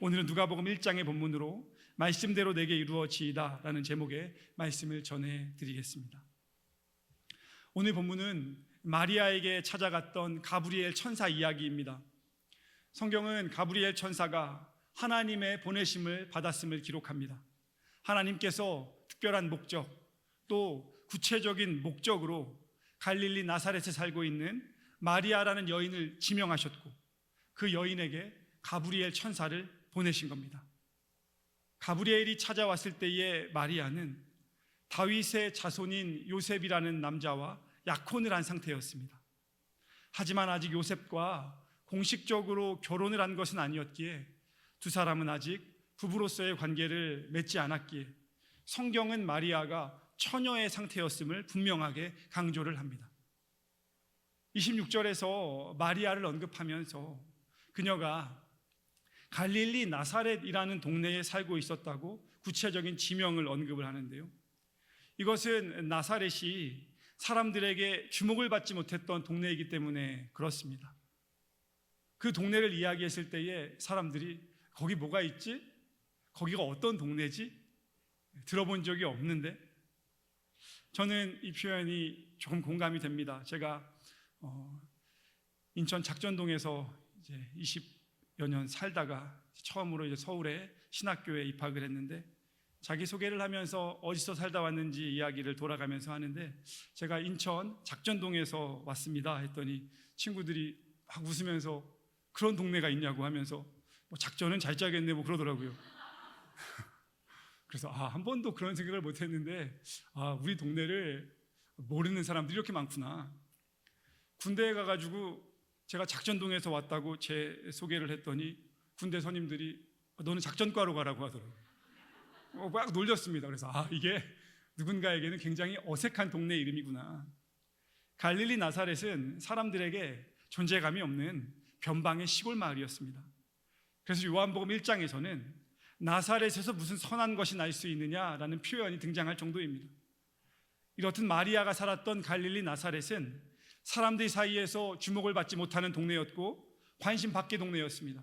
오늘은 누가복음 1장의 본문으로 말씀대로 내게 이루어지이다 라는 제목의 말씀을 전해드리겠습니다. 오늘 본문은 마리아에게 찾아갔던 가브리엘 천사 이야기입니다. 성경은 가브리엘 천사가 하나님의 보내심을 받았음을 기록합니다. 하나님께서 특별한 목적, 또 구체적인 목적으로 갈릴리 나사렛에 살고 있는 마리아라는 여인을 지명하셨고 그 여인에게 가브리엘 천사를 보내신 겁니다. 가브리엘이 찾아왔을 때의 마리아는 다윗의 자손인 요셉이라는 남자와 약혼을 한 상태였습니다. 하지만 아직 요셉과 공식적으로 결혼을 한 것은 아니었기에 두 사람은 아직 부부로서의 관계를 맺지 않았기에 성경은 마리아가 처녀의 상태였음을 분명하게 강조를 합니다. 26절에서 마리아를 언급하면서 그녀가 갈릴리 나사렛이라는 동네에 살고 있었다고 구체적인 지명을 언급을 하는데요, 이것은 나사렛이 사람들에게 주목을 받지 못했던 동네이기 때문에 그렇습니다. 그 동네를 이야기했을 때에 사람들이 거기 뭐가 있지? 거기가 어떤 동네지? 들어본 적이 없는데, 저는 이 표현이 조금 공감이 됩니다. 제가 인천 작전동에서 이제 20여 년 살다가 처음으로 이제 서울에 신학교에 입학을 했는데, 자기소개를 하면서 어디서 살다 왔는지 이야기를 돌아가면서 하는데, 제가 인천 작전동에서 왔습니다 했더니 친구들이 막 웃으면서 그런 동네가 있냐고 하면서 뭐 작전은 잘 짜겠네 뭐 그러더라고요. 그래서 한 번도 그런 생각을 못 했는데 우리 동네를 모르는 사람들이 이렇게 많구나. 군대에 가가지고 제가 작전동에서 왔다고 제 소개를 했더니 군대 선임들이 너는 작전과로 가라고 하더라고요. 막 놀렸습니다. 그래서 이게 누군가에게는 굉장히 어색한 동네 이름이구나. 갈릴리 나사렛은 사람들에게 존재감이 없는 변방의 시골 마을이었습니다. 그래서 요한복음 1장에서는 나사렛에서 무슨 선한 것이 날 수 있느냐라는 표현이 등장할 정도입니다. 이렇듯 마리아가 살았던 갈릴리 나사렛은 사람들 사이에서 주목을 받지 못하는 동네였고 관심 밖의 동네였습니다.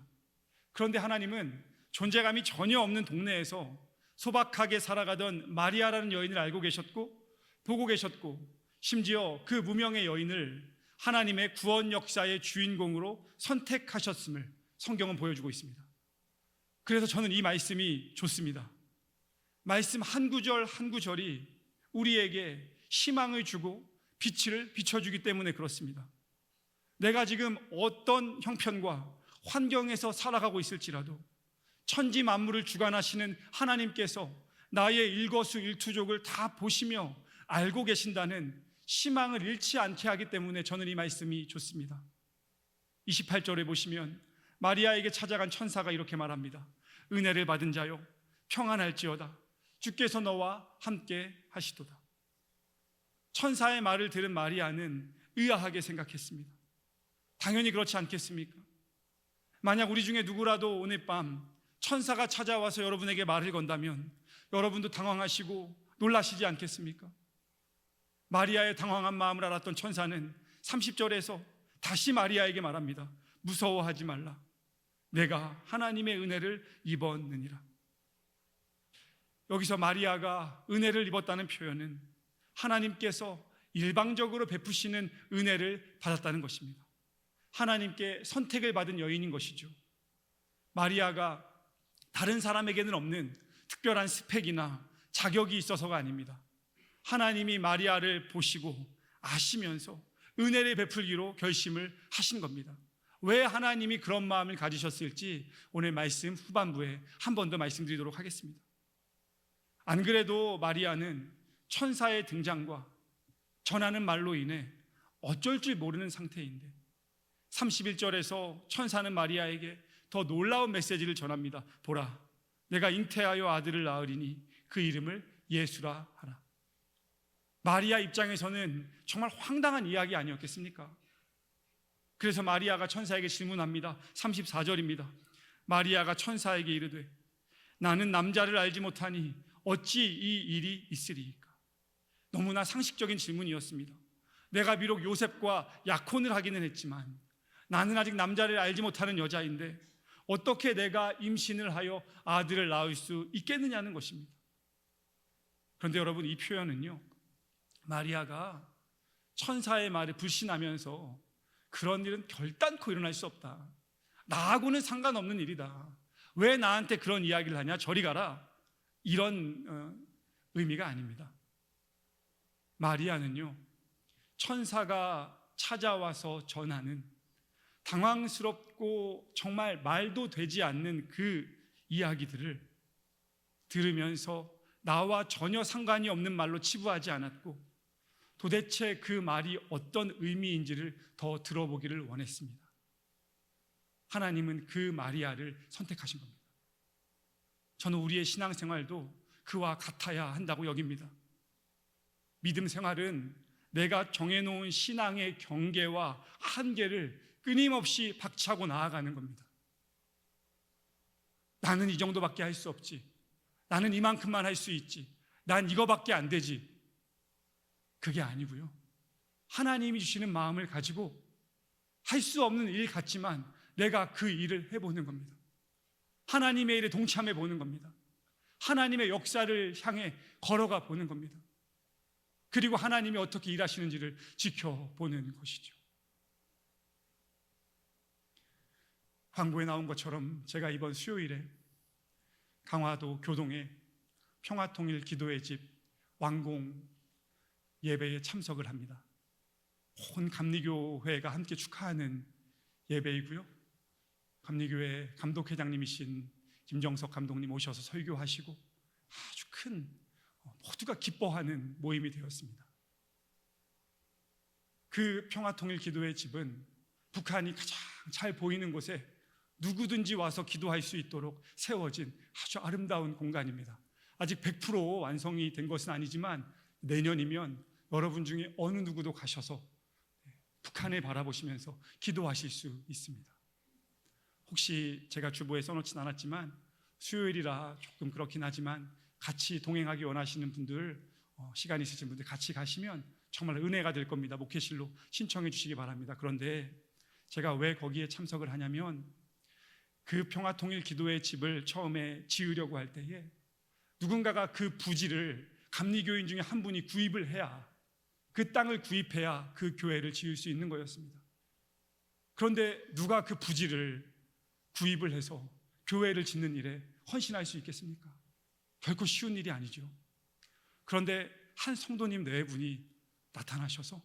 그런데 하나님은 존재감이 전혀 없는 동네에서 소박하게 살아가던 마리아라는 여인을 알고 계셨고 보고 계셨고, 심지어 그 무명의 여인을 하나님의 구원 역사의 주인공으로 선택하셨음을 성경은 보여주고 있습니다. 그래서 저는 이 말씀이 좋습니다. 말씀 한 구절 한 구절이 우리에게 희망을 주고 빛을 비춰주기 때문에 그렇습니다. 내가 지금 어떤 형편과 환경에서 살아가고 있을지라도 천지 만물을 주관하시는 하나님께서 나의 일거수일투족을 다 보시며 알고 계신다는 희망을 잃지 않게 하기 때문에 저는 이 말씀이 좋습니다. 28절에 보시면 마리아에게 찾아간 천사가 이렇게 말합니다. 은혜를 받은 자여 평안할지어다. 주께서 너와 함께 하시도다. 천사의 말을 들은 마리아는 의아하게 생각했습니다. 당연히 그렇지 않겠습니까? 만약 우리 중에 누구라도 오늘 밤 천사가 찾아와서 여러분에게 말을 건다면 여러분도 당황하시고 놀라시지 않겠습니까? 마리아의 당황한 마음을 알았던 천사는 30절에서 다시 마리아에게 말합니다. 무서워하지 말라. 내가 하나님의 은혜를 입었느니라. 여기서 마리아가 은혜를 입었다는 표현은 하나님께서 일방적으로 베푸시는 은혜를 받았다는 것입니다. 하나님께 선택을 받은 여인인 것이죠. 마리아가 다른 사람에게는 없는 특별한 스펙이나 자격이 있어서가 아닙니다. 하나님이 마리아를 보시고 아시면서 은혜를 베풀기로 결심을 하신 겁니다. 왜 하나님이 그런 마음을 가지셨을지 오늘 말씀 후반부에 한 번 더 말씀드리도록 하겠습니다. 안 그래도 마리아는 천사의 등장과 전하는 말로 인해 어쩔 줄 모르는 상태인데 31절에서 천사는 마리아에게 더 놀라운 메시지를 전합니다. 보라, 내가 잉태하여 아들을 낳으리니 그 이름을 예수라 하라. 마리아 입장에서는 정말 황당한 이야기 아니었겠습니까? 그래서 마리아가 천사에게 질문합니다. 34절입니다. 마리아가 천사에게 이르되 나는 남자를 알지 못하니 어찌 이 일이 있으리이까? 너무나 상식적인 질문이었습니다. 내가 비록 요셉과 약혼을 하기는 했지만 나는 아직 남자를 알지 못하는 여자인데 어떻게 내가 임신을 하여 아들을 낳을 수 있겠느냐는 것입니다. 그런데 여러분, 이 표현은요, 마리아가 천사의 말에 불신하면서 그런 일은 결단코 일어날 수 없다, 나하고는 상관없는 일이다, 왜 나한테 그런 이야기를 하냐, 저리 가라, 이런 의미가 아닙니다. 마리아는요, 천사가 찾아와서 전하는 당황스럽고 정말 말도 되지 않는 그 이야기들을 들으면서 나와 전혀 상관이 없는 말로 치부하지 않았고, 도대체 그 말이 어떤 의미인지를 더 들어보기를 원했습니다. 하나님은 그 마리아를 선택하신 겁니다. 저는 우리의 신앙생활도 그와 같아야 한다고 여깁니다. 믿음 생활은 내가 정해놓은 신앙의 경계와 한계를 끊임없이 박차고 나아가는 겁니다. 나는 이 정도밖에 할 수 없지, 나는 이만큼만 할 수 있지, 난 이거밖에 안 되지, 그게 아니고요, 하나님이 주시는 마음을 가지고 할 수 없는 일 같지만 내가 그 일을 해보는 겁니다. 하나님의 일에 동참해 보는 겁니다. 하나님의 역사를 향해 걸어가 보는 겁니다. 그리고 하나님이 어떻게 일하시는지를 지켜보는 것이죠. 광고에 나온 것처럼 제가 이번 수요일에 강화도 교동의 평화통일 기도의 집 완공 예배에 참석을 합니다. 온 감리교회가 함께 축하하는 예배이고요, 감리교회 감독회장님이신 김정석 감독님 오셔서 설교하시고 아주 큰, 모두가 기뻐하는 모임이 되었습니다. 그 평화통일 기도의 집은 북한이 가장 잘 보이는 곳에 누구든지 와서 기도할 수 있도록 세워진 아주 아름다운 공간입니다. 아직 100% 완성이 된 것은 아니지만 내년이면 여러분 중에 어느 누구도 가셔서 북한을 바라보시면서 기도하실 수 있습니다. 혹시 제가 주보에 써놓진 않았지만 수요일이라 조금 그렇긴 하지만 같이 동행하기 원하시는 분들, 시간 있으신 분들 같이 가시면 정말 은혜가 될 겁니다. 목회실로 신청해 주시기 바랍니다. 그런데 제가 왜 거기에 참석을 하냐면, 그 평화통일 기도의 집을 처음에 지으려고 할 때에 누군가가 그 부지를 감리교인 중에 한 분이 구입을 해야, 그 땅을 구입해야 그 교회를 지을 수 있는 거였습니다. 그런데 누가 그 부지를 구입을 해서 교회를 짓는 일에 헌신할 수 있겠습니까? 결코 쉬운 일이 아니죠. 그런데 한 성도님 네 분이 나타나셔서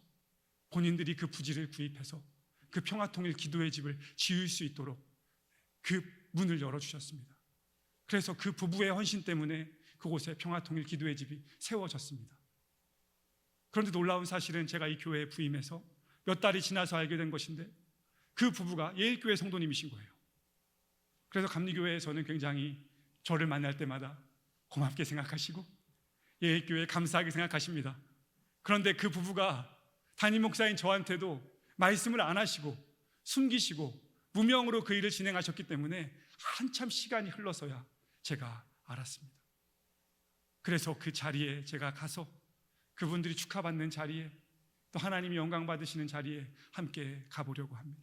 본인들이 그 부지를 구입해서 그 평화통일 기도의 집을 지을 수 있도록 그 문을 열어주셨습니다. 그래서 그 부부의 헌신 때문에 그곳에 평화통일 기도의 집이 세워졌습니다. 그런데 놀라운 사실은 제가 이 교회에 부임해서 몇 달이 지나서 알게 된 것인데, 그 부부가 예일교회 성도님이신 거예요. 그래서 감리교회에서는 굉장히 저를 만날 때마다 고맙게 생각하시고 예일교회에 감사하게 생각하십니다. 그런데 그 부부가 담임 목사인 저한테도 말씀을 안 하시고 숨기시고 무명으로 그 일을 진행하셨기 때문에 한참 시간이 흘러서야 제가 알았습니다. 그래서 그 자리에 제가 가서 그분들이 축하받는 자리에, 또 하나님이 영광 받으시는 자리에 함께 가보려고 합니다.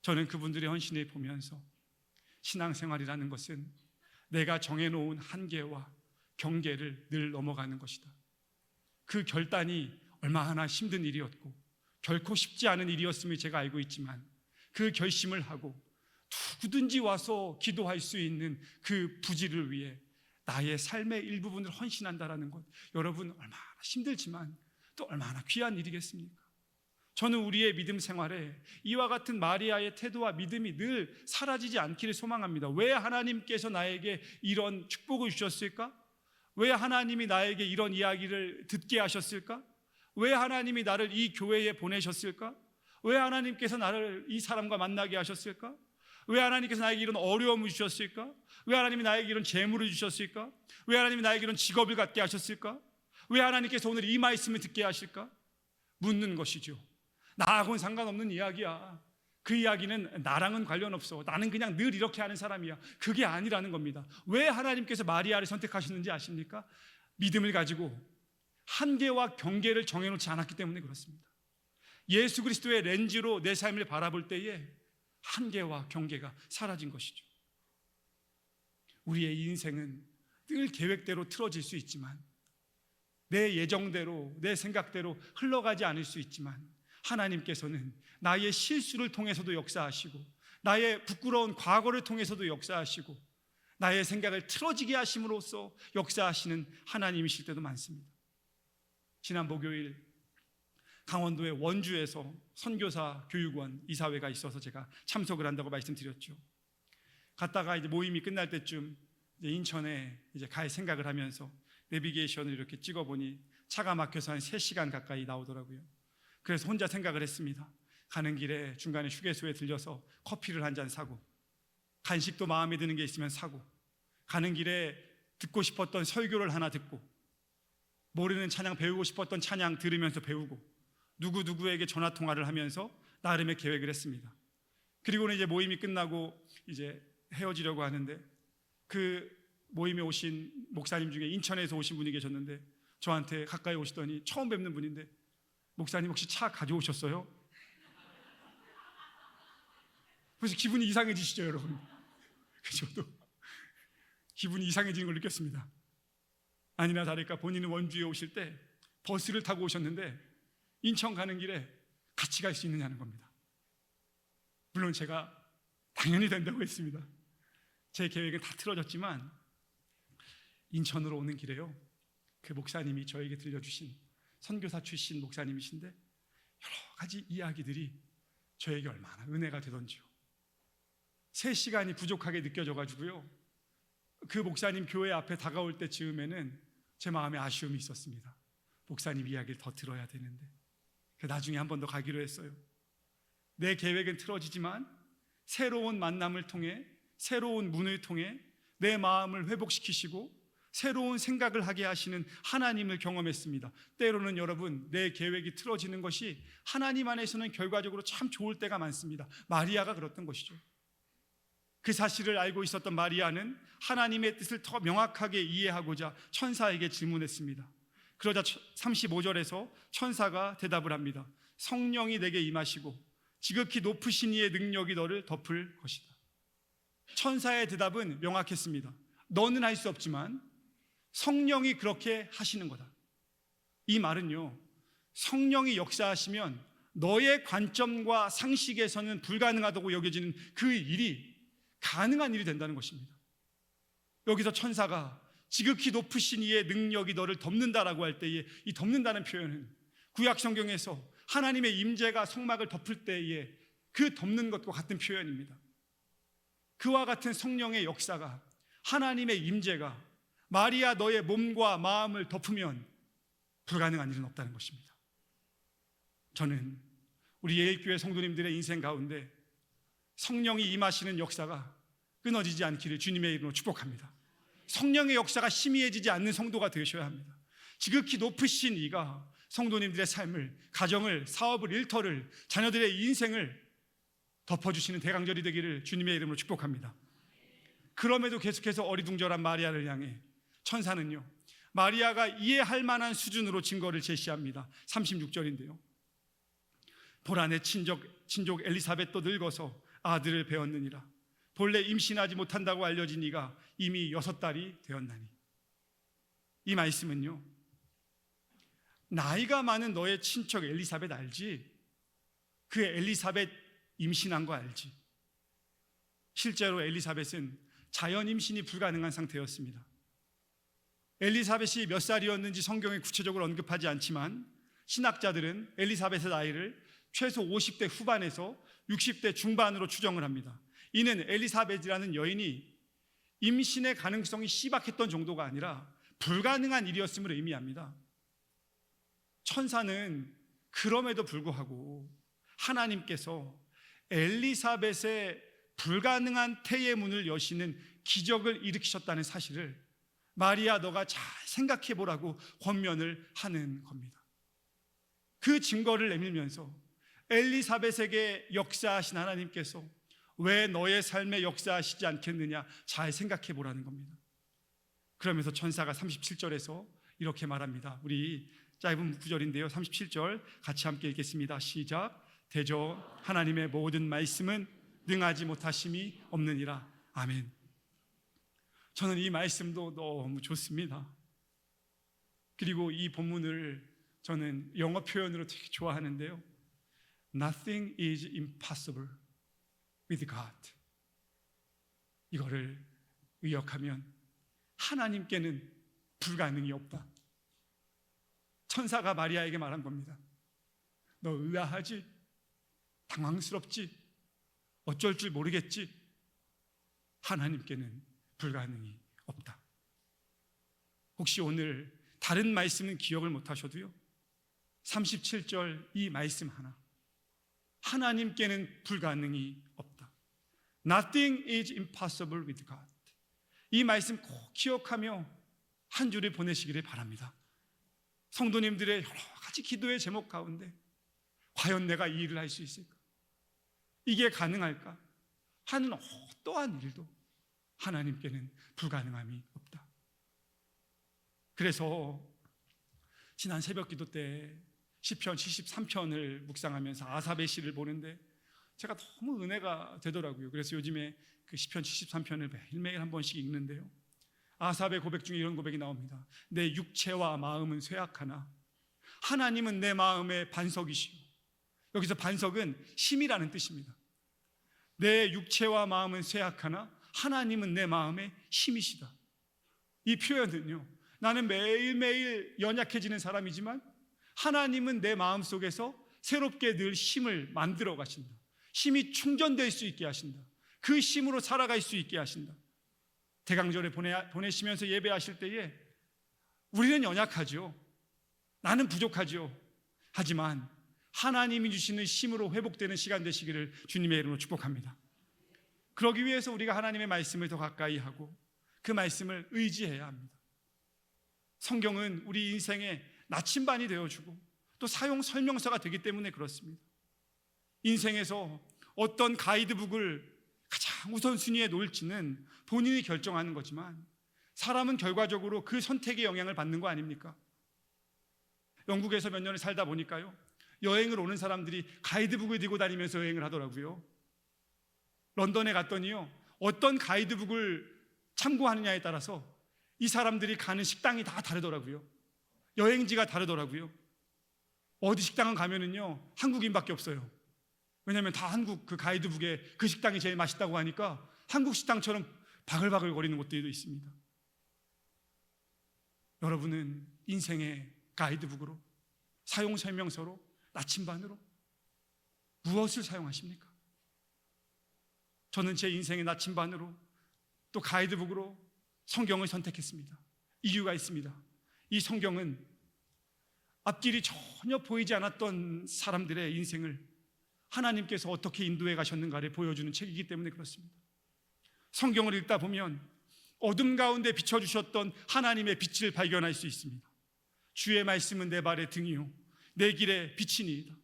저는 그분들의 헌신을 보면서 신앙생활이라는 것은 내가 정해놓은 한계와 경계를 늘 넘어가는 것이다, 그 결단이 얼마나 힘든 일이었고 결코 쉽지 않은 일이었음을 제가 알고 있지만, 그 결심을 하고 누구든지 와서 기도할 수 있는 그 부지를 위해 나의 삶의 일부분을 헌신한다는 것, 여러분 얼마나 힘들지만 또 얼마나 귀한 일이겠습니까? 저는 우리의 믿음 생활에 이와 같은 마리아의 태도와 믿음이 늘 사라지지 않기를 소망합니다. 왜 하나님께서 나에게 이런 축복을 주셨을까? 왜 하나님이 나에게 이런 이야기를 듣게 하셨을까? 왜 하나님이 나를 이 교회에 보내셨을까? 왜 하나님께서 나를 이 사람과 만나게 하셨을까? 왜 하나님께서 나에게 이런 어려움을 주셨을까? 왜 하나님이 나에게 이런 재물을 주셨을까? 왜 하나님이 나에게 이런 직업을 갖게 하셨을까? 왜 하나님께서 오늘 이 말씀을 듣게 하실까? 묻는 것이죠. 나하고는 상관없는 이야기야. 그 이야기는 나랑은 관련 없어. 나는 그냥 늘 이렇게 하는 사람이야. 그게 아니라는 겁니다. 왜 하나님께서 마리아를 선택하셨는지 아십니까? 믿음을 가지고 한계와 경계를 정해놓지 않았기 때문에 그렇습니다. 예수 그리스도의 렌즈로 내 삶을 바라볼 때에 한계와 경계가 사라진 것이죠. 우리의 인생은 늘 계획대로 틀어질 수 있지만, 내 예정대로, 내 생각대로 흘러가지 않을 수 있지만, 하나님께서는 나의 실수를 통해서도 역사하시고, 나의 부끄러운 과거를 통해서도 역사하시고, 나의 생각을 틀어지게 하심으로써 역사하시는 하나님이실 때도 많습니다. 지난 목요일 강원도의 원주에서 선교사 교육원 이사회가 있어서 제가 참석을 한다고 말씀드렸죠. 갔다가 이제 모임이 끝날 때쯤 이제 인천에 이제 갈 생각을 하면서 내비게이션을 이렇게 찍어보니 차가 막혀서 한 3시간 가까이 나오더라고요. 그래서 혼자 생각을 했습니다. 가는 길에 중간에 휴게소에 들려서 커피를 한 잔 사고, 간식도 마음에 드는 게 있으면 사고, 가는 길에 듣고 싶었던 설교를 하나 듣고, 모르는 찬양 배우고 싶었던 찬양 들으면서 배우고, 누구누구에게 전화통화를 하면서 나름의 계획을 했습니다. 그리고는 이제 모임이 끝나고 이제 헤어지려고 하는데, 그 모임에 오신 목사님 중에 인천에서 오신 분이 계셨는데 저한테 가까이 오시더니 처음 뵙는 분인데, 목사님 혹시 차 가져오셨어요? 그래서 기분이 이상해지시죠, 여러분? 저도 기분이 이상해지는 걸 느꼈습니다. 아니나 다를까 본인은 원주에 오실 때 버스를 타고 오셨는데 인천 가는 길에 같이 갈 수 있느냐는 겁니다. 물론 제가 당연히 된다고 했습니다. 제 계획은 다 틀어졌지만 인천으로 오는 길에요, 그 목사님이 저에게 들려주신 선교사 출신 목사님이신데 여러 가지 이야기들이 저에게 얼마나 은혜가 되던지요. 3시간이 부족하게 느껴져가지고요, 그 목사님 교회 앞에 다가올 때 즈음에는 제 마음에 아쉬움이 있었습니다. 목사님 이야기를 더 들어야 되는데, 나중에 한 번 더 가기로 했어요. 내 계획은 틀어지지만 새로운 만남을 통해, 새로운 문을 통해 내 마음을 회복시키시고 새로운 생각을 하게 하시는 하나님을 경험했습니다. 때로는 여러분, 내 계획이 틀어지는 것이 하나님 안에서는 결과적으로 참 좋을 때가 많습니다. 마리아가 그랬던 것이죠. 그 사실을 알고 있었던 마리아는 하나님의 뜻을 더 명확하게 이해하고자 천사에게 질문했습니다. 그러자 35절에서 천사가 대답을 합니다. 성령이 내게 임하시고 지극히 높으신 이의 능력이 너를 덮을 것이다. 천사의 대답은 명확했습니다. 너는 할 수 없지만 성령이 그렇게 하시는 거다. 이 말은요, 성령이 역사하시면 너의 관점과 상식에서는 불가능하다고 여겨지는 그 일이 가능한 일이 된다는 것입니다. 여기서 천사가 지극히 높으신 이의 능력이 너를 덮는다라고 할 때에, 이 덮는다는 표현은 구약 성경에서 하나님의 임재가 성막을 덮을 때에 그 덮는 것과 같은 표현입니다. 그와 같은 성령의 역사가, 하나님의 임재가 마리아 너의 몸과 마음을 덮으면 불가능한 일은 없다는 것입니다. 저는 우리 예일교회 성도님들의 인생 가운데 성령이 임하시는 역사가 끊어지지 않기를 주님의 이름으로 축복합니다. 성령의 역사가 희미해지지 않는 성도가 되셔야 합니다. 지극히 높으신 이가 성도님들의 삶을, 가정을, 사업을, 일터를, 자녀들의 인생을 덮어주시는 대강절이 되기를 주님의 이름으로 축복합니다. 그럼에도 계속해서 어리둥절한 마리아를 향해 천사는요, 마리아가 이해할 만한 수준으로 증거를 제시합니다. 36절인데요. 보라, 내 친족 엘리사벳도 늙어서 아들을 배었느니라. 본래 임신하지 못한다고 알려진 이가 이미 6달이 되었나니. 이 말씀은요, 나이가 많은 너의 친척 엘리사벳 알지? 그 엘리사벳 임신한 거 알지? 실제로 엘리사벳은 자연 임신이 불가능한 상태였습니다. 엘리사벳이 몇 살이었는지 성경에 구체적으로 언급하지 않지만 신학자들은 엘리사벳의 나이를 최소 50대 후반에서 60대 중반으로 추정을 합니다. 이는 엘리사벳이라는 여인이 임신의 가능성이 희박했던 정도가 아니라 불가능한 일이었음을 의미합니다. 천사는 그럼에도 불구하고 하나님께서 엘리사벳의 불가능한 태의 문을 여시는 기적을 일으키셨다는 사실을 마리아, 너가 잘 생각해 보라고 권면을 하는 겁니다. 그 증거를 내밀면서 엘리사벳에게 역사하신 하나님께서 왜 너의 삶에 역사하시지 않겠느냐 잘 생각해 보라는 겁니다. 그러면서 천사가 37절에서 이렇게 말합니다. 우리 짧은 구절인데요, 37절 같이 함께 읽겠습니다. 시작. 대저 하나님의 모든 말씀은 능하지 못하심이 없느니라. 아멘. 저는 이 말씀도 너무 좋습니다. 그리고 이 본문을 저는 영어 표현으로 되게 좋아하는데요. Nothing is impossible with God. 이거를 의역하면 하나님께는 불가능이 없다. 천사가 마리아에게 말한 겁니다. 너 의아하지? 당황스럽지? 어쩔 줄 모르겠지? 하나님께는 불가능이 없다. 혹시 오늘 다른 말씀은 기억을 못하셔도요, 37절 이 말씀 하나, 하나님께는 불가능이 없다. Nothing is impossible with God. 이 말씀 꼭 기억하며 한 주를 보내시기를 바랍니다. 성도님들의 여러 가지 기도의 제목 가운데 과연 내가 이 일을 할 수 있을까? 이게 가능할까? 하는 어떠한 일도 하나님께는 불가능함이 없다. 그래서 지난 새벽 기도 때 시편 73편을 묵상하면서 아삽의 시를 보는데 제가 너무 은혜가 되더라고요. 그래서 요즘에 그 시편 73편을 매일매일 한 번씩 읽는데요, 아삽의 고백 중에 이런 고백이 나옵니다. 내 육체와 마음은 쇠약하나 하나님은 내 마음의 반석이시오. 여기서 반석은 힘이라는 뜻입니다. 내 육체와 마음은 쇠약하나 하나님은 내 마음의 힘이시다. 이 표현은요, 나는 매일매일 연약해지는 사람이지만 하나님은 내 마음속에서 새롭게 늘 힘을 만들어 가신다. 힘이 충전될 수 있게 하신다. 그 힘으로 살아갈 수 있게 하신다. 대강절에 보내시면서 예배하실 때에 우리는 연약하죠. 나는 부족하죠. 하지만 하나님이 주시는 힘으로 회복되는 시간 되시기를 주님의 이름으로 축복합니다. 그러기 위해서 우리가 하나님의 말씀을 더 가까이 하고 그 말씀을 의지해야 합니다. 성경은 우리 인생의 나침반이 되어주고 또 사용 설명서가 되기 때문에 그렇습니다. 인생에서 어떤 가이드북을 가장 우선순위에 놓을지는 본인이 결정하는 거지만 사람은 결과적으로 그 선택의 영향을 받는 거 아닙니까? 영국에서 몇 년을 살다 보니까요, 여행을 오는 사람들이 가이드북을 들고 다니면서 여행을 하더라고요. 런던에 갔더니요, 어떤 가이드북을 참고하느냐에 따라서 이 사람들이 가는 식당이 다 다르더라고요. 여행지가 다르더라고요. 어디 식당은 가면은요, 한국인밖에 없어요. 왜냐하면 다 한국 그 가이드북에 그 식당이 제일 맛있다고 하니까 한국 식당처럼 바글바글 거리는 곳들도 있습니다. 여러분은 인생의 가이드북으로, 사용 설명서로, 나침반으로 무엇을 사용하십니까? 저는 제 인생의 나침반으로 또 가이드북으로 성경을 선택했습니다. 이유가 있습니다. 이 성경은 앞길이 전혀 보이지 않았던 사람들의 인생을 하나님께서 어떻게 인도해 가셨는가를 보여주는 책이기 때문에 그렇습니다. 성경을 읽다 보면 어둠 가운데 비춰주셨던 하나님의 빛을 발견할 수 있습니다. 주의 말씀은 내 발의 등이요 내 길의 빛이니이다.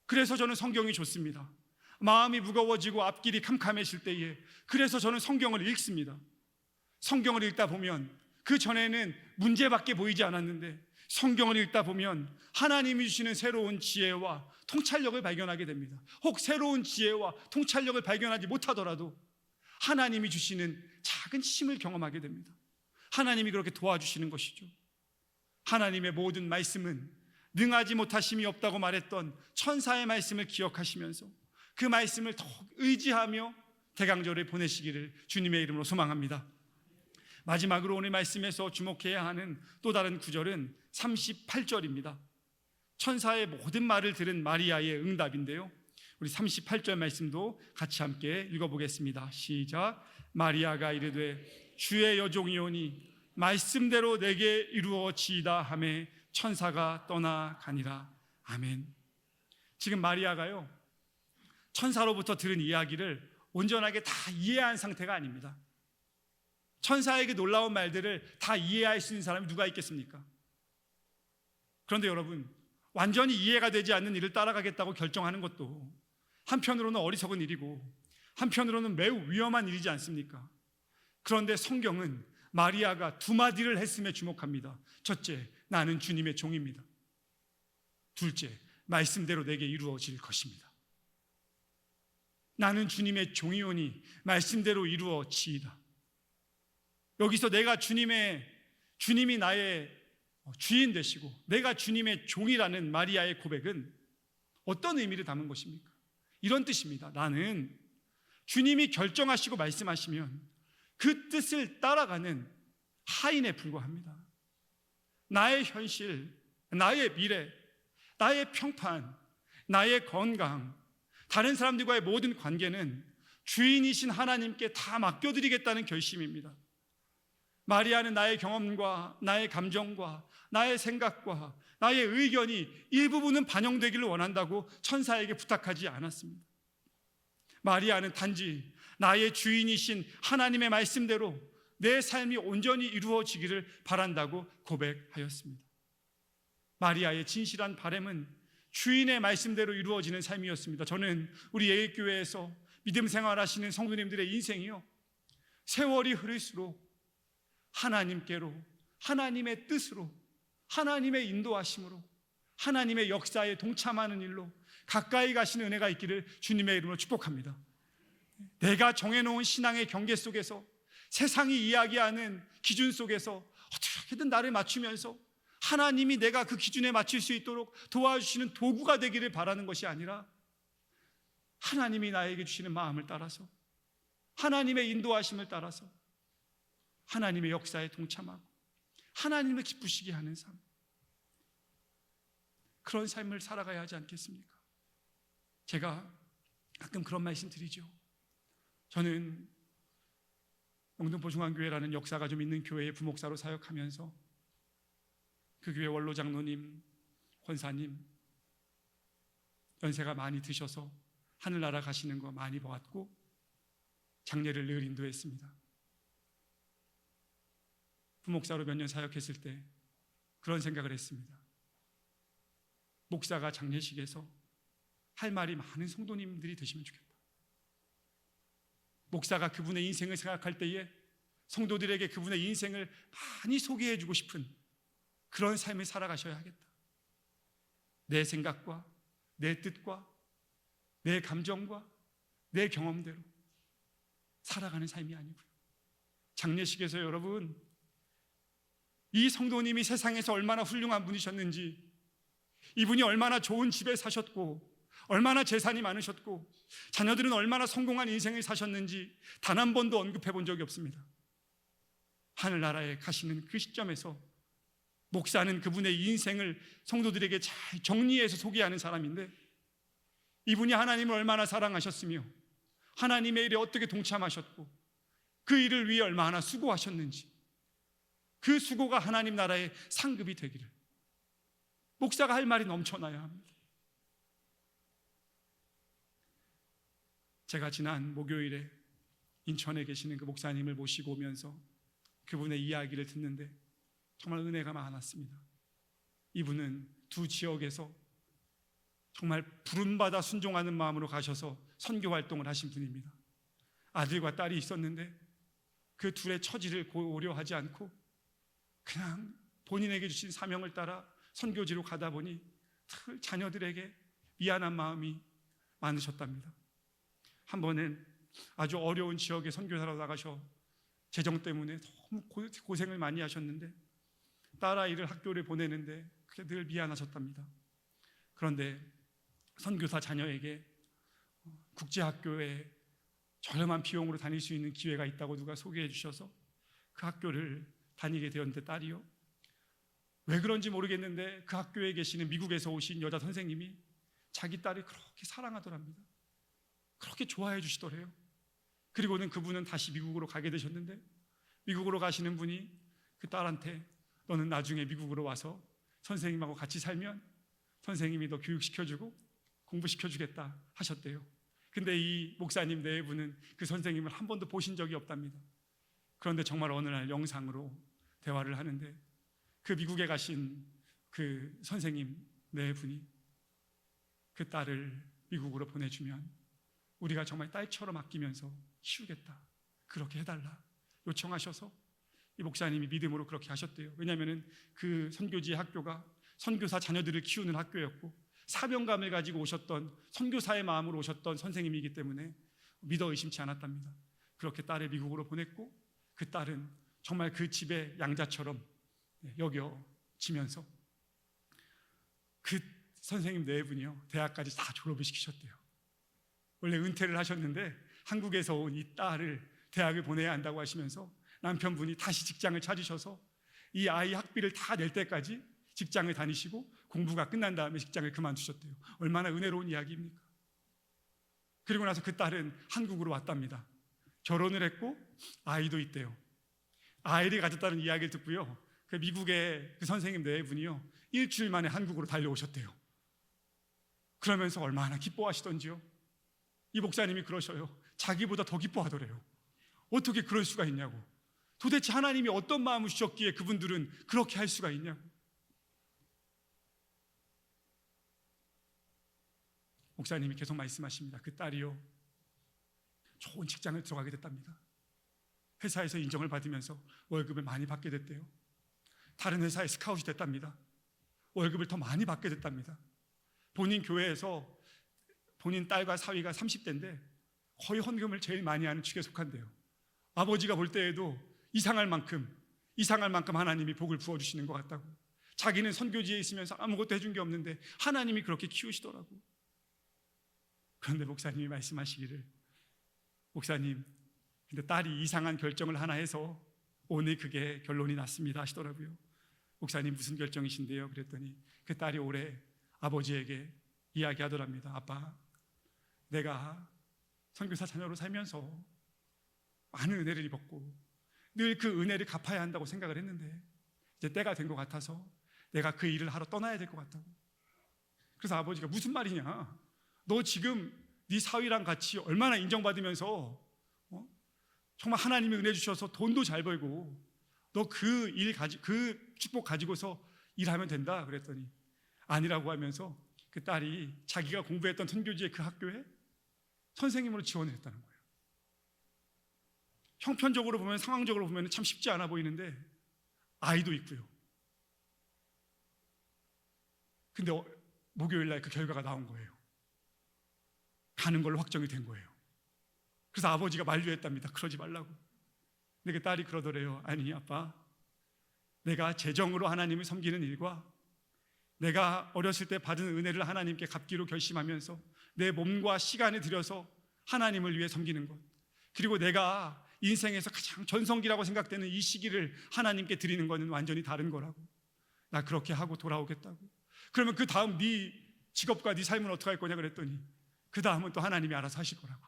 그래서 저는 성경이 좋습니다. 마음이 무거워지고 앞길이 캄캄해질 때에 그래서 저는 성경을 읽습니다. 성경을 읽다 보면 그 전에는 문제밖에 보이지 않았는데 성경을 읽다 보면 하나님이 주시는 새로운 지혜와 통찰력을 발견하게 됩니다. 혹 새로운 지혜와 통찰력을 발견하지 못하더라도 하나님이 주시는 작은 힘을 경험하게 됩니다. 하나님이 그렇게 도와주시는 것이죠. 하나님의 모든 말씀은 능하지 못하심이 없다고 말했던 천사의 말씀을 기억하시면서 그 말씀을 더욱 의지하며 대강절을 보내시기를 주님의 이름으로 소망합니다. 마지막으로 오늘 말씀에서 주목해야 하는 또 다른 구절은 38절입니다. 천사의 모든 말을 들은 마리아의 응답인데요, 우리 38절 말씀도 같이 함께 읽어보겠습니다. 시작. 마리아가 이르되 주의 여종이오니 말씀대로 내게 이루어지이다 하매 천사가 떠나가니라. 아멘. 지금 마리아가요, 천사로부터 들은 이야기를 온전하게 다 이해한 상태가 아닙니다. 천사의 그 놀라운 말들을 다 이해할 수 있는 사람이 누가 있겠습니까? 그런데 여러분, 완전히 이해가 되지 않는 일을 따라가겠다고 결정하는 것도 한편으로는 어리석은 일이고 한편으로는 매우 위험한 일이지 않습니까? 그런데 성경은 마리아가 두 마디를 했음에 주목합니다. 첫째, 나는 주님의 종입니다. 둘째, 말씀대로 내게 이루어질 것입니다. 나는 주님의 종이오니 말씀대로 이루어지이다. 여기서 내가 주님이 나의 주인 되시고 내가 주님의 종이라는 마리아의 고백은 어떤 의미를 담은 것입니까? 이런 뜻입니다. 나는 주님이 결정하시고 말씀하시면 그 뜻을 따라가는 하인에 불과합니다. 나의 현실, 나의 미래, 나의 평판, 나의 건강, 다른 사람들과의 모든 관계는 주인이신 하나님께 다 맡겨드리겠다는 결심입니다. 마리아는 나의 경험과 나의 감정과 나의 생각과 나의 의견이 일부분은 반영되기를 원한다고 천사에게 부탁하지 않았습니다. 마리아는 단지 나의 주인이신 하나님의 말씀대로 내 삶이 온전히 이루어지기를 바란다고 고백하였습니다. 마리아의 진실한 바람은 주인의 말씀대로 이루어지는 삶이었습니다. 저는 우리 예일교회에서 믿음 생활하시는 성도님들의 인생이요, 세월이 흐를수록 하나님께로, 하나님의 뜻으로, 하나님의 인도하심으로, 하나님의 역사에 동참하는 일로 가까이 가시는 은혜가 있기를 주님의 이름으로 축복합니다. 내가 정해놓은 신앙의 경계 속에서, 세상이 이야기하는 기준 속에서 어떻게든 나를 맞추면서 하나님이 내가 그 기준에 맞출 수 있도록 도와주시는 도구가 되기를 바라는 것이 아니라, 하나님이 나에게 주시는 마음을 따라서, 하나님의 인도하심을 따라서 하나님의 역사에 동참하고 하나님을 기쁘시게 하는 삶, 그런 삶을 살아가야 하지 않겠습니까? 제가 가끔 그런 말씀 드리죠. 저는 영등포중앙교회라는 역사가 좀 있는 교회의 부목사로 사역하면서 그 교회 원로장로님, 권사님 연세가 많이 드셔서 하늘나라 가시는 거 많이 보았고 장례를 늘 인도했습니다. 부목사로 몇 년 사역했을 때 그런 생각을 했습니다. 목사가 장례식에서 할 말이 많은 성도님들이 되시면 좋겠다. 목사가 그분의 인생을 생각할 때에 성도들에게 그분의 인생을 많이 소개해 주고 싶은 그런 삶을 살아가셔야 하겠다. 내 생각과 내 뜻과 내 감정과 내 경험대로 살아가는 삶이 아니고요. 장례식에서 여러분, 이 성도님이 세상에서 얼마나 훌륭한 분이셨는지, 이분이 얼마나 좋은 집에 사셨고 얼마나 재산이 많으셨고 자녀들은 얼마나 성공한 인생을 사셨는지 단 한 번도 언급해 본 적이 없습니다. 하늘나라에 가시는 그 시점에서 목사는 그분의 인생을 성도들에게 잘 정리해서 소개하는 사람인데, 이분이 하나님을 얼마나 사랑하셨으며 하나님의 일에 어떻게 동참하셨고 그 일을 위해 얼마나 수고하셨는지, 그 수고가 하나님 나라의 상급이 되기를 목사가 할 말이 넘쳐나야 합니다. 제가 지난 목요일에 인천에 계시는 그 목사님을 모시고 오면서 그분의 이야기를 듣는데 정말 은혜가 많았습니다. 이분은 두 지역에서 정말 부름받아 순종하는 마음으로 가셔서 선교 활동을 하신 분입니다. 아들과 딸이 있었는데 그 둘의 처지를 고려하지 않고 그냥 본인에게 주신 사명을 따라 선교지로 가다 보니 자녀들에게 미안한 마음이 많으셨답니다. 한 번은 아주 어려운 지역에 선교사로 나가셔 재정 때문에 너무 고생을 많이 하셨는데 딸아이를 학교를 보내는데 그게 늘 미안하셨답니다. 그런데 선교사 자녀에게 국제학교에 저렴한 비용으로 다닐 수 있는 기회가 있다고 누가 소개해 주셔서 그 학교를 다니게 되었는데, 딸이요, 왜 그런지 모르겠는데 그 학교에 계시는 미국에서 오신 여자 선생님이 자기 딸을 그렇게 사랑하더랍니다. 그렇게 좋아해 주시더래요. 그리고는 그분은 다시 미국으로 가게 되셨는데, 미국으로 가시는 분이 그 딸한테 너는 나중에 미국으로 와서 선생님하고 같이 살면 선생님이 너 교육시켜주고 공부시켜주겠다 하셨대요. 근데 이 목사님 네 분은 그 선생님을 한 번도 보신 적이 없답니다. 그런데 정말 어느 날 영상으로 대화를 하는데 그 미국에 가신 그 선생님 네 분이 그 딸을 미국으로 보내주면 우리가 정말 딸처럼 아끼면서 키우겠다, 그렇게 해달라 요청하셔서 이 목사님이 믿음으로 그렇게 하셨대요. 왜냐하면 그 선교지의 학교가 선교사 자녀들을 키우는 학교였고 사명감을 가지고 오셨던 선교사의 마음으로 오셨던 선생님이기 때문에 믿어 의심치 않았답니다. 그렇게 딸을 미국으로 보냈고 그 딸은 정말 그 집의 양자처럼 여겨지면서 그 선생님 네 분이요 대학까지 다 졸업을 시키셨대요. 원래 은퇴를 하셨는데 한국에서 온 이 딸을 대학을 보내야 한다고 하시면서 남편분이 다시 직장을 찾으셔서 이 아이 학비를 다 낼 때까지 직장을 다니시고 공부가 끝난 다음에 직장을 그만두셨대요. 얼마나 은혜로운 이야기입니까? 그리고 나서 그 딸은 한국으로 왔답니다. 결혼을 했고 아이도 있대요. 아이를 가졌다는 이야기를 듣고요 그 미국의 그 선생님 네 분이요 일주일 만에 한국으로 달려오셨대요. 그러면서 얼마나 기뻐하시던지요. 이 목사님이 그러셔요. 자기보다 더 기뻐하더래요. 어떻게 그럴 수가 있냐고. 도대체 하나님이 어떤 마음을 주셨기에 그분들은 그렇게 할 수가 있냐고. 목사님이 계속 말씀하십니다. 그 딸이요 좋은 직장을 들어가게 됐답니다. 회사에서 인정을 받으면서 월급을 많이 받게 됐대요. 다른 회사에 스카웃이 됐답니다. 월급을 더 많이 받게 됐답니다. 본인 교회에서 본인 딸과 사위가 30대인데 거의 헌금을 제일 많이 하는 축에 속한대요. 아버지가 볼 때에도 이상할 만큼 하나님이 복을 부어주시는 것 같다고. 자기는 선교지에 있으면서 아무것도 해준 게 없는데 하나님이 그렇게 키우시더라고. 그런데 목사님이 말씀하시기를, 목사님 근데 딸이 이상한 결정을 하나 해서 오늘 그게 결론이 났습니다 하시더라고요. 목사님 무슨 결정이신데요? 그랬더니 그 딸이 올해 아버지에게 이야기하더랍니다. 아빠, 내가 선교사 자녀로 살면서 많은 은혜를 입었고 늘 그 은혜를 갚아야 한다고 생각을 했는데 이제 때가 된 것 같아서 내가 그 일을 하러 떠나야 될 것 같다고. 그래서 아버지가 무슨 말이냐, 너 지금 네 사위랑 같이 얼마나 인정받으면서 정말 하나님이 은혜 주셔서 돈도 잘 벌고 너 그 축복 가지고서 일하면 된다 그랬더니 아니라고 하면서 그 딸이 자기가 공부했던 선교지의 그 학교에 선생님으로 지원을 했다는 거예요. 형편적으로 보면, 상황적으로 보면 참 쉽지 않아 보이는데 아이도 있고요. 근데 목요일 날 그 결과가 나온 거예요. 가는 걸로 확정이 된 거예요. 그래서 아버지가 만류했답니다. 그러지 말라고. 근데 그 딸이 그러더래요. 아니 아빠, 내가 재정으로 하나님을 섬기는 일과 내가 어렸을 때 받은 은혜를 하나님께 갚기로 결심하면서 내 몸과 시간을 들여서 하나님을 위해 섬기는 것, 그리고 내가 인생에서 가장 전성기라고 생각되는 이 시기를 하나님께 드리는 것은 완전히 다른 거라고. 나 그렇게 하고 돌아오겠다고. 그러면 그 다음 네 직업과 네 삶은 어떻게 할 거냐 그랬더니 그 다음은 또 하나님이 알아서 하실 거라고.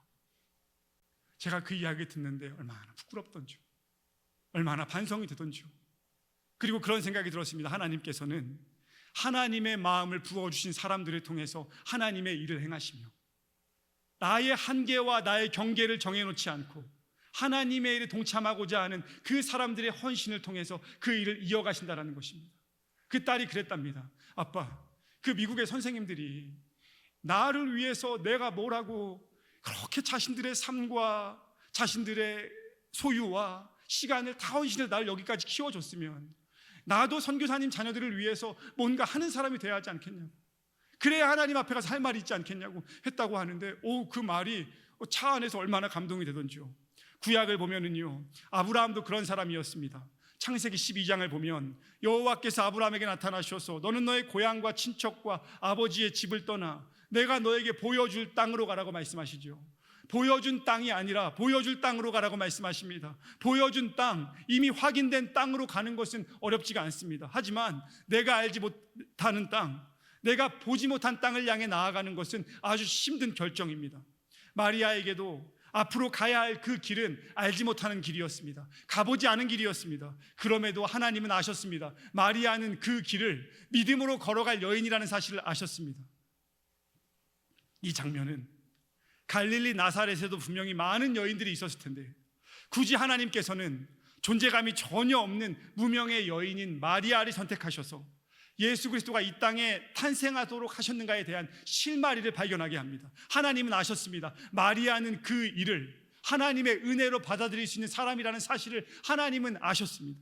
제가 그 이야기 듣는데 얼마나 부끄럽던지요, 얼마나 반성이 되던지요. 그리고 그런 생각이 들었습니다. 하나님께서는 하나님의 마음을 부어주신 사람들을 통해서 하나님의 일을 행하시며 나의 한계와 나의 경계를 정해놓지 않고 하나님의 일에 동참하고자 하는 그 사람들의 헌신을 통해서 그 일을 이어가신다는 것입니다. 그 딸이 그랬답니다. 아빠, 그 미국의 선생님들이 나를 위해서 내가 뭐라고 그렇게 자신들의 삶과 자신들의 소유와 시간을 다 헌신해서 나를 여기까지 키워줬으면 나도 선교사님 자녀들을 위해서 뭔가 하는 사람이 돼야 하지 않겠냐고. 그래야 하나님 앞에 가서 할 말이 있지 않겠냐고 했다고 하는데, 그 말이 차 안에서 얼마나 감동이 되던지요. 구약을 보면은요, 아브라함도 그런 사람이었습니다. 창세기 12장을 보면 여호와께서 아브라함에게 나타나셔서 너는 너의 고향과 친척과 아버지의 집을 떠나 내가 너에게 보여줄 땅으로 가라고 말씀하시죠. 보여준 땅이 아니라 보여줄 땅으로 가라고 말씀하십니다. 보여준 땅, 이미 확인된 땅으로 가는 것은 어렵지가 않습니다. 하지만 내가 알지 못하는 땅, 내가 보지 못한 땅을 향해 나아가는 것은 아주 힘든 결정입니다. 마리아에게도 앞으로 가야 할 그 길은 알지 못하는 길이었습니다. 가보지 않은 길이었습니다. 그럼에도 하나님은 아셨습니다. 마리아는 그 길을 믿음으로 걸어갈 여인이라는 사실을 아셨습니다. 이 장면은 갈릴리 나사렛에도 분명히 많은 여인들이 있었을 텐데 굳이 하나님께서는 존재감이 전혀 없는 무명의 여인인 마리아를 선택하셔서 예수 그리스도가 이 땅에 탄생하도록 하셨는가에 대한 실마리를 발견하게 합니다. 하나님은 아셨습니다. 마리아는 그 일을 하나님의 은혜로 받아들일 수 있는 사람이라는 사실을 하나님은 아셨습니다.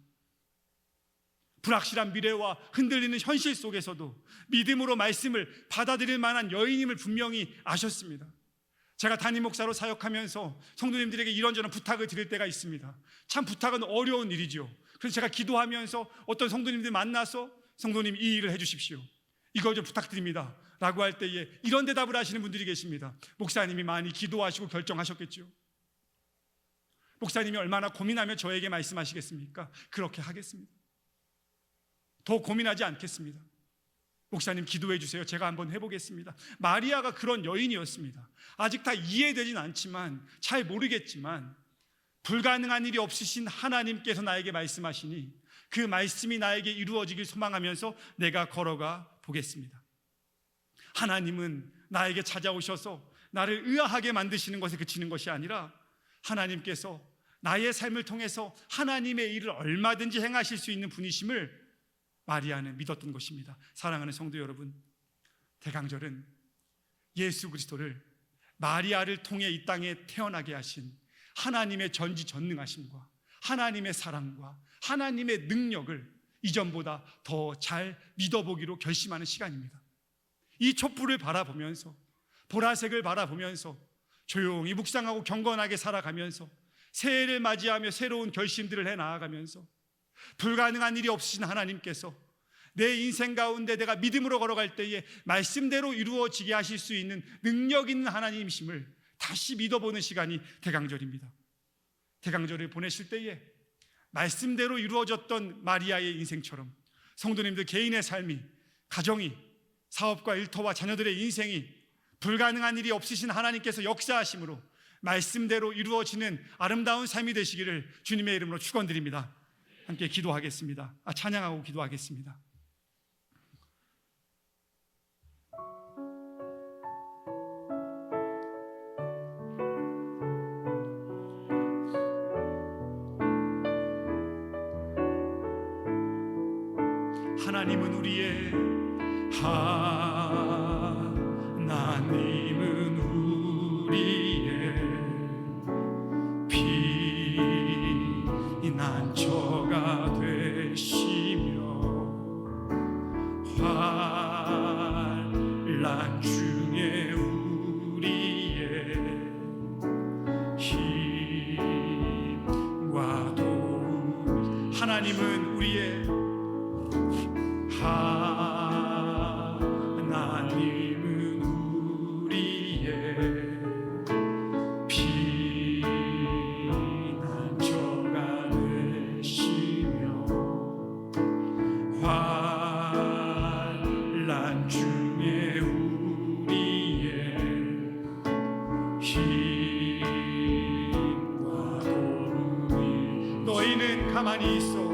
불확실한 미래와 흔들리는 현실 속에서도 믿음으로 말씀을 받아들일 만한 여인임을 분명히 아셨습니다. 제가 담임 목사로 사역하면서 성도님들에게 이런저런 부탁을 드릴 때가 있습니다. 참 부탁은 어려운 일이죠. 그래서 제가 기도하면서 어떤 성도님들 만나서 성도님 이 일을 해주십시오, 이거 좀 부탁드립니다 라고 할 때에 이런 대답을 하시는 분들이 계십니다. 목사님이 많이 기도하시고 결정하셨겠죠. 목사님이 얼마나 고민하며 저에게 말씀하시겠습니까? 그렇게 하겠습니다. 더 고민하지 않겠습니다. 목사님 기도해 주세요, 제가 한번 해보겠습니다. 마리아가 그런 여인이었습니다. 아직 다 이해되진 않지만, 잘 모르겠지만 불가능한 일이 없으신 하나님께서 나에게 말씀하시니 그 말씀이 나에게 이루어지길 소망하면서 내가 걸어가 보겠습니다. 하나님은 나에게 찾아오셔서 나를 의아하게 만드시는 것에 그치는 것이 아니라 하나님께서 나의 삶을 통해서 하나님의 일을 얼마든지 행하실 수 있는 분이심을 마리아는 믿었던 것입니다. 사랑하는 성도 여러분, 대강절은 예수 그리스도를 마리아를 통해 이 땅에 태어나게 하신 하나님의 전지전능하심과 하나님의 사랑과 하나님의 능력을 이전보다 더 잘 믿어보기로 결심하는 시간입니다. 이 촛불을 바라보면서, 보라색을 바라보면서 조용히 묵상하고 경건하게 살아가면서 새해를 맞이하며 새로운 결심들을 해나가면서 불가능한 일이 없으신 하나님께서 내 인생 가운데 내가 믿음으로 걸어갈 때에 말씀대로 이루어지게 하실 수 있는 능력 있는 하나님이심을 다시 믿어보는 시간이 대강절입니다. 대강절을 보내실 때에 말씀대로 이루어졌던 마리아의 인생처럼 성도님들 개인의 삶이, 가정이, 사업과 일터와 자녀들의 인생이 불가능한 일이 없으신 하나님께서 역사하심으로 말씀대로 이루어지는 아름다운 삶이 되시기를 주님의 이름으로 축원드립니다. 함께 기도하겠습니다. 찬양하고 기도하겠습니다. 하나님은 우리의 하나님은 우리의 피난처가 되시며 환난 중에 우리의 힘과 도움. 하나님은 우리의 하나님은 우리의 피난처가 되시며 환난 중에 우리의 힘과 도움이. 너희는 가만히 있어.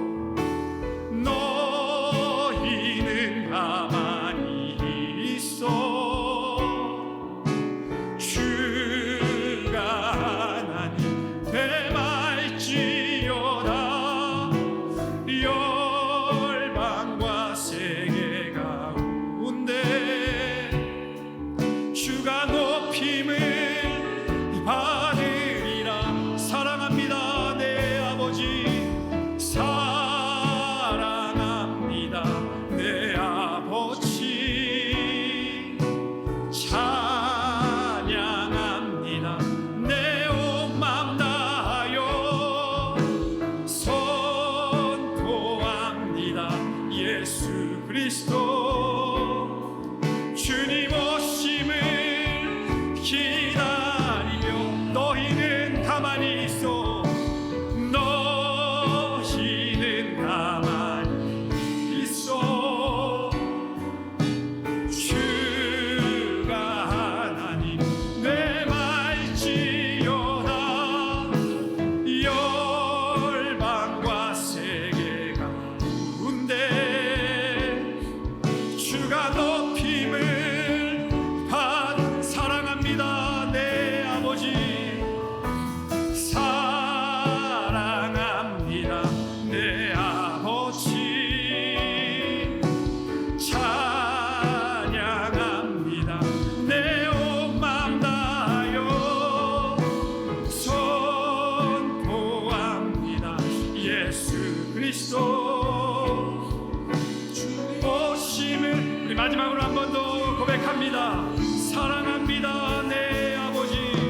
마지막으로 한 번 더 고백합니다. 사랑합니다 내 아버지.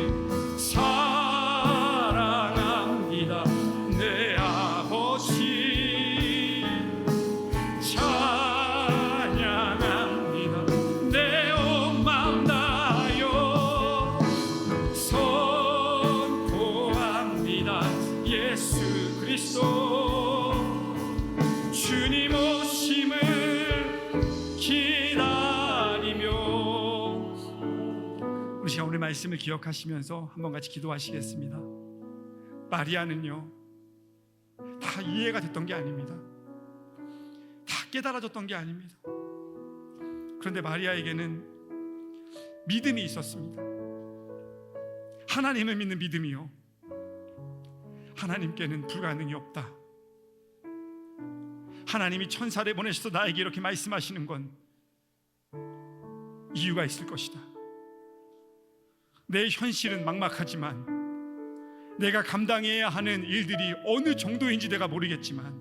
그리스도 주님 오심을 기다리며. 우리 시간 오늘 말씀을 기억하시면서 한번 같이 기도하시겠습니다. 마리아는요, 다 이해가 됐던 게 아닙니다. 다 깨달아졌던 게 아닙니다. 그런데 마리아에게는 믿음이 있었습니다. 하나님을 믿는 믿음이요, 하나님께는 불가능이 없다. 하나님이 천사를 보내셔서 나에게 이렇게 말씀하시는 건 이유가 있을 것이다. 내 현실은 막막하지만, 내가 감당해야 하는 일들이 어느 정도인지 내가 모르겠지만,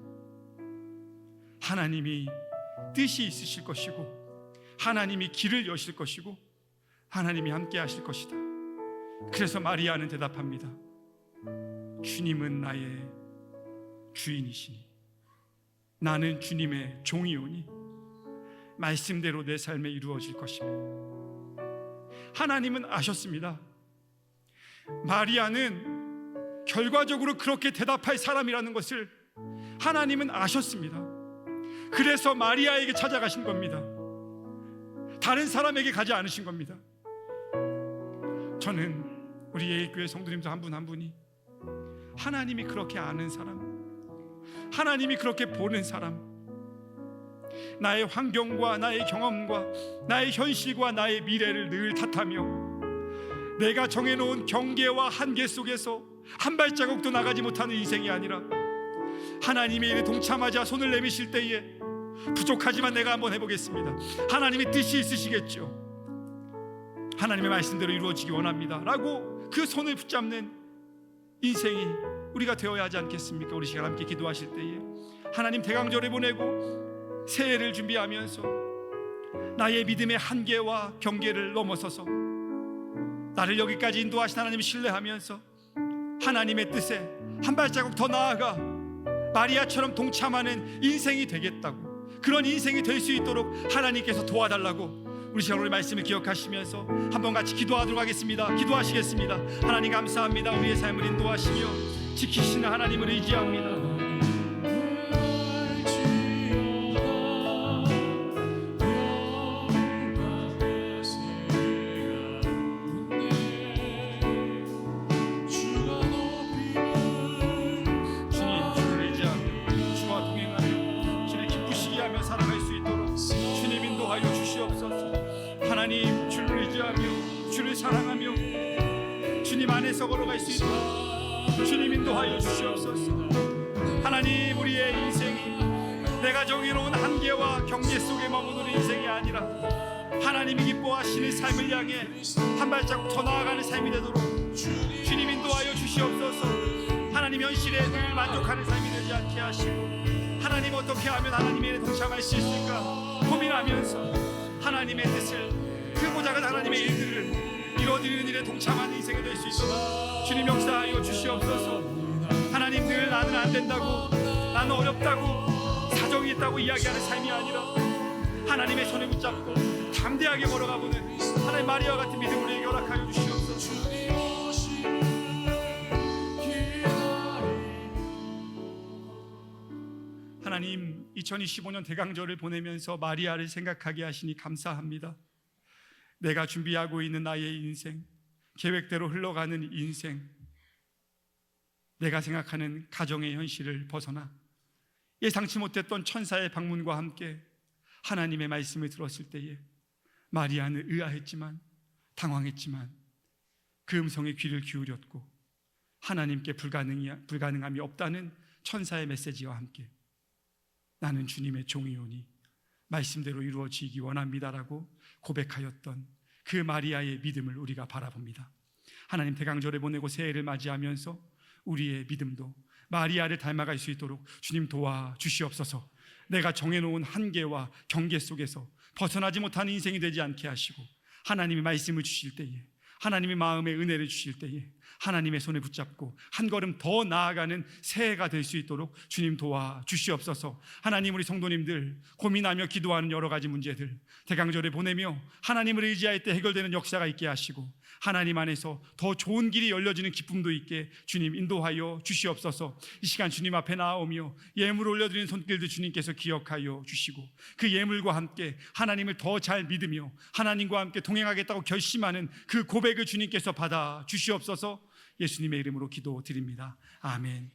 하나님이 뜻이 있으실 것이고, 하나님이 길을 여실 것이고, 하나님이 함께 하실 것이다. 그래서 마리아는 대답합니다. 주님은 나의 주인이시니 나는 주님의 종이오니 말씀대로 내 삶에 이루어질 것이며. 하나님은 아셨습니다. 마리아는 결과적으로 그렇게 대답할 사람이라는 것을 하나님은 아셨습니다. 그래서 마리아에게 찾아가신 겁니다. 다른 사람에게 가지 않으신 겁니다. 저는 우리 예일교회 성도님들 한 분 한 분이 하나님이 그렇게 아는 사람, 하나님이 그렇게 보는 사람, 나의 환경과 나의 경험과 나의 현실과 나의 미래를 늘 탓하며 내가 정해놓은 경계와 한계 속에서 한 발자국도 나가지 못하는 인생이 아니라, 하나님의 일에 동참하자 손을 내미실 때에 부족하지만 내가 한번 해보겠습니다, 하나님의 뜻이 있으시겠죠, 하나님의 말씀대로 이루어지기 원합니다 라고 그 손을 붙잡는 인생이 우리가 되어야 하지 않겠습니까? 우리 시간 함께 기도하실 때에 하나님 대강절에 보내고 새해를 준비하면서 나의 믿음의 한계와 경계를 넘어서서 나를 여기까지 인도하신 하나님을 신뢰하면서 하나님의 뜻에 한 발자국 더 나아가 마리아처럼 동참하는 인생이 되겠다고, 그런 인생이 될 수 있도록 하나님께서 도와달라고 우리 시간 오늘 말씀을 기억하시면서 한번 같이 기도하도록 하겠습니다. 기도하시겠습니다. 하나님 감사합니다. 우리의 삶을 인도하시며 지키시는 하나님을 의지합니다. 하나님 주를 의지하며 주를 사랑하며 주님 안에서 걸어갈 수 있도록 주님 인도하여 주시옵소서. 하나님, 우리의 인생이 내가 정해놓은 한계와 경계 속에 머무는 인생이 아니라 하나님이 기뻐하시는 삶을 향해 한 발자국 더 나아가는 삶이 되도록 주님 인도하여 주시옵소서. 하나님, 현실에 늘 만족하는 삶이 되지 않게 하시고, 하나님 어떻게 하면 하나님의 일에 동참할 수 있을까 고민하면서 하나님의 뜻을, 크고 작은 하나님의 일들을 이루어드리는 일에 동참하는 인생이 될 수 있도록 주님 역사하여 주시옵소서. 하나님, 늘 나는 안 된다고, 나는 어렵다고, 사정이 있다고 이야기하는 삶이 아니라 하나님의 손을 붙잡고 담대하게 걸어가보는 하나님 마리아와 같은 믿음을 우리에게 허락하여 주시옵소서. 하나님, 2025년 대강절을 보내면서 마리아를 생각하게 하시니 감사합니다. 내가 준비하고 있는 나의 인생, 계획대로 흘러가는 인생, 내가 생각하는 가정의 현실을 벗어나 예상치 못했던 천사의 방문과 함께 하나님의 말씀을 들었을 때에 마리아는 의아했지만, 당황했지만 그 음성에 귀를 기울였고 하나님께 불가능함이 없다는 천사의 메시지와 함께 나는 주님의 종이오니 말씀대로 이루어지기 원합니다라고 고백하였던 그 마리아의 믿음을 우리가 바라봅니다. 하나님, 대강절에 보내고 새해를 맞이하면서 우리의 믿음도 마리아를 닮아갈 수 있도록 주님 도와주시옵소서. 내가 정해놓은 한계와 경계 속에서 벗어나지 못하는 인생이 되지 않게 하시고, 하나님이 말씀을 주실 때에, 하나님의 마음의 은혜를 주실 때에 하나님의 손에 붙잡고 한 걸음 더 나아가는 새해가 될 수 있도록 주님 도와주시옵소서. 하나님, 우리 성도님들 고민하며 기도하는 여러 가지 문제들 대강절에 보내며 하나님을 의지할 때 해결되는 역사가 있게 하시고 하나님 안에서 더 좋은 길이 열려지는 기쁨도 있게 주님 인도하여 주시옵소서. 이 시간 주님 앞에 나아오며 예물 올려드리는 손길도 주님께서 기억하여 주시고 그 예물과 함께 하나님을 더 잘 믿으며 하나님과 함께 동행하겠다고 결심하는 그 고백을 주님께서 받아 주시옵소서. 예수님의 이름으로 기도드립니다. 아멘.